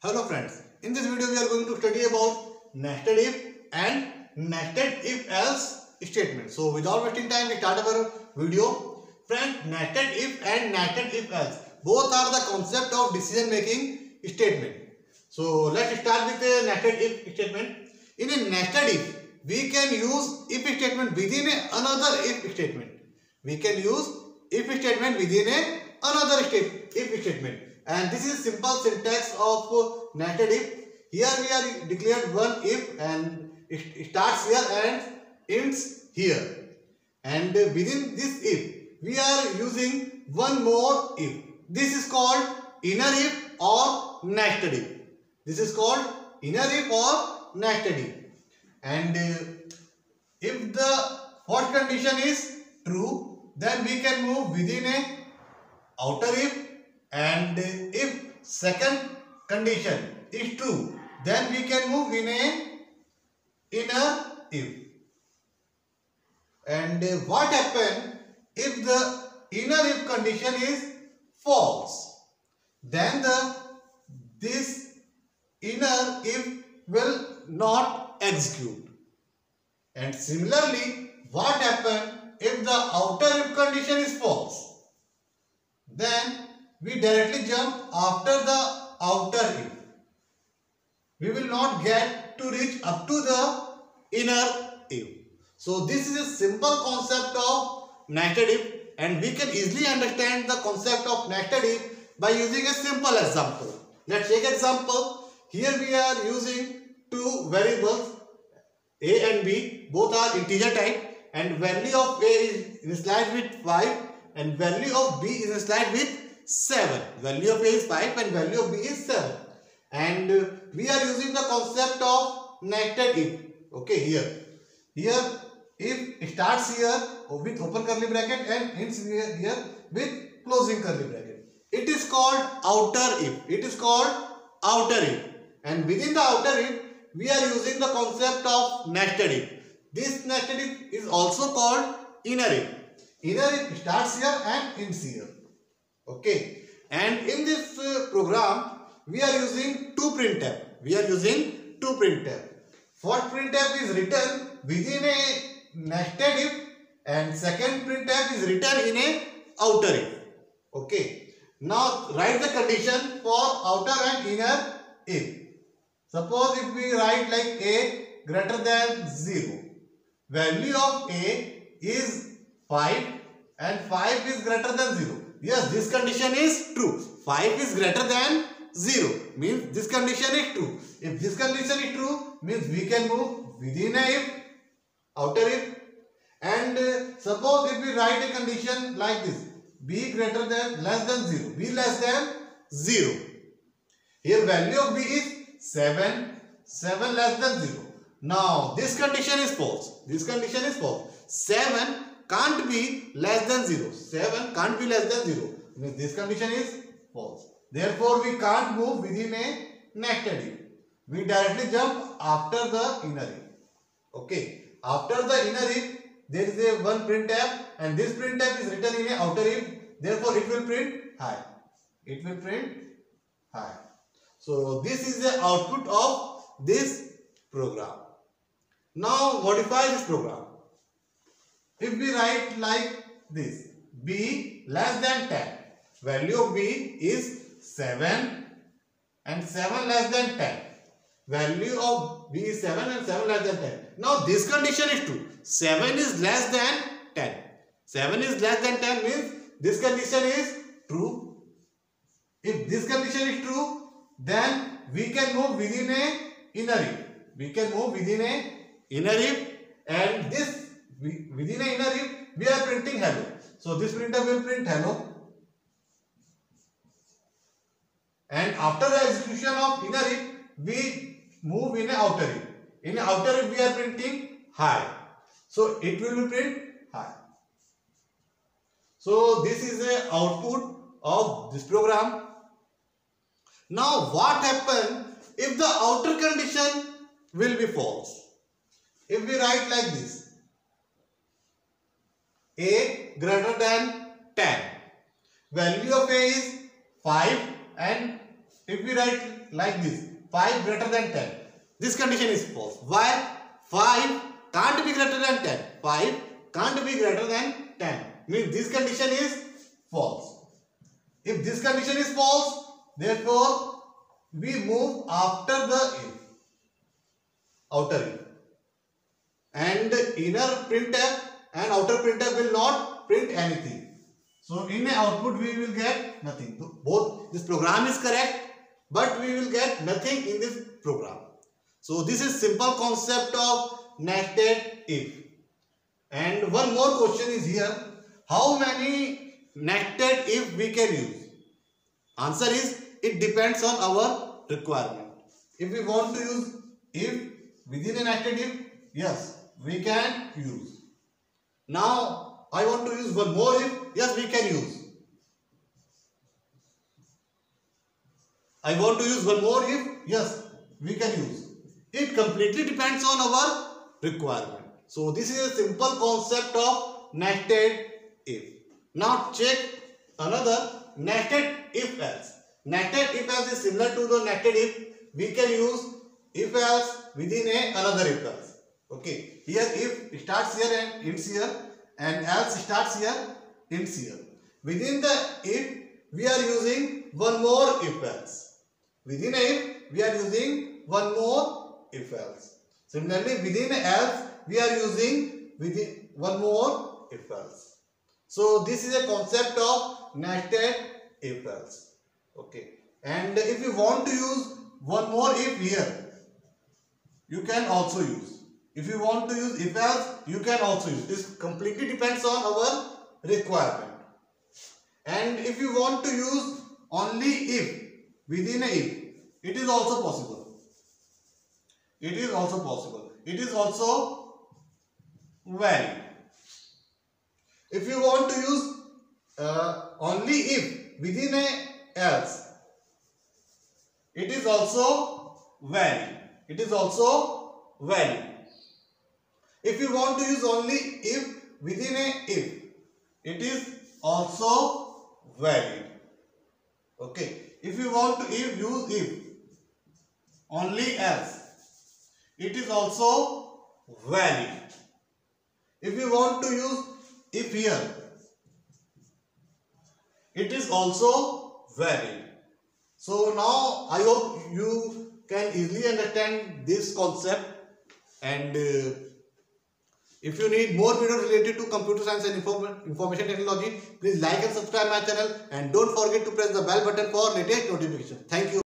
Hello friends, in this video we are going to study about nested if and nested if else statement. So without wasting time we start our video. Friends, nested if and nested if else both are the concept of decision making statement. So let's start with a nested if statement. In a nested if we can use if statement within another if statement. We can use if statement within another if statement. And this is simple syntax of nested if. Here we are declared one if and it starts here and ends here. And within this if we are using one more if. This is called inner if or nested if. This is called inner if or nested if. And if the first condition is true, then we can move within a outer if. And if second condition is true, then we can move in a inner if. And what happens if the inner if condition is false? Then this inner if will not execute. And similarly, what happens if the outer if condition is false? Then we directly jump after the outer if. We will not get to reach up to the inner if. So this is a simple concept of nested if, and we can easily understand the concept of nested if by using a simple example. Let's take example. Here we are using two variables a and b, both are integer type, and value of a is initialized with 5 and value of b is initialized with 7. Value of a is 5 and value of b is 7. And we are using the concept of nested if. Okay, here if starts here with open curly bracket and ends here with closing curly bracket. It is called outer if. It is called outer if. And within the outer if, we are using the concept of nested if. This nested if is also called inner if. Inner if starts here and ends here. Okay. And in this program, we are using two printf. First printf is written within a nested if and second printf is written in a outer if. Okay. Now write the condition for outer and inner if. Suppose if we write like a greater than 0. Value of a is 5 and 5 is greater than 0. Yes, this condition is true. 5 is greater than 0 means this condition is true. If this condition is true means we can move within a if, outer if. And suppose if we write a condition like this, b greater than less than 0, b less than 0. Here value of b is 7, 7 less than 0. Now this condition is false. 7 can't be less than 0. 7 can't be less than 0. Means this condition is false. Therefore, we can't move within a nested if. We directly jump after the inner if. Okay. After the inner if, there is a one printf and this printf is written in a outer if. Therefore, it will print high. So, this is the output of this program. Now, modify this program. If we write like this, b less than 10, value of b is 7 and 7 less than 10. Value of b is 7 and 7 less than 10. Now this condition is true. 7 is less than 10. 7 is less than 10 means this condition is true. If this condition is true, then we can move within a inner if. And this within a inner if, we are printing hello. So this printer will print hello. And after the execution of inner if, we move in a outer if. In a outer if, we are printing high. So it will print high. So this is the output of this program. Now what happens if the outer condition will be false? If we write like this, a greater than 10, value of a is 5 and if we write like this, 5 greater than 10, this condition is false. Why? 5 can't be greater than 10. 5 can't be greater than 10. Means this condition is false. If this condition is false, therefore we move after the if, outer if. And inner printf and outer printf will not print anything. So in the output we will get nothing. Both this program is correct, but we will get nothing in this program. So this is simple concept of nested if. And one more question is here. How many nested if we can use? Answer is, it depends on our requirement. If we want to use if within a nested if, yes, we can use. Now I want to use one more if, yes, we can use. I want to use one more if, yes, we can use. It completely depends on our requirement. So this is a simple concept of nested if. Now check another nested if else. Nested if else is similar to the nested if. We can use if else within another if else. Okay. Here if starts here and ends here, and else starts here, ends here. Within the if we are using one more if else. Within a if we are using one more if else. Similarly, within else we are using within one more if else. So this is a concept of nested if else. Okay. And if you want to use one more if here, you can also use. If you want to use if else, you can also use. This completely depends on our requirement. And if you want to use only if within a if, it is also possible. It is also possible. It is also valid. If you want to use only if within a else, it is also valid. It is also valid. If you want to use only if within a if, it is also valid. Okay. If you want to use if only else, it is also valid. If you want to use if here, it is also valid. So now I hope you can easily understand this concept. And if you need more videos related to computer science and information technology, please like and subscribe my channel, and don't forget to press the bell button for latest notification. Thank you.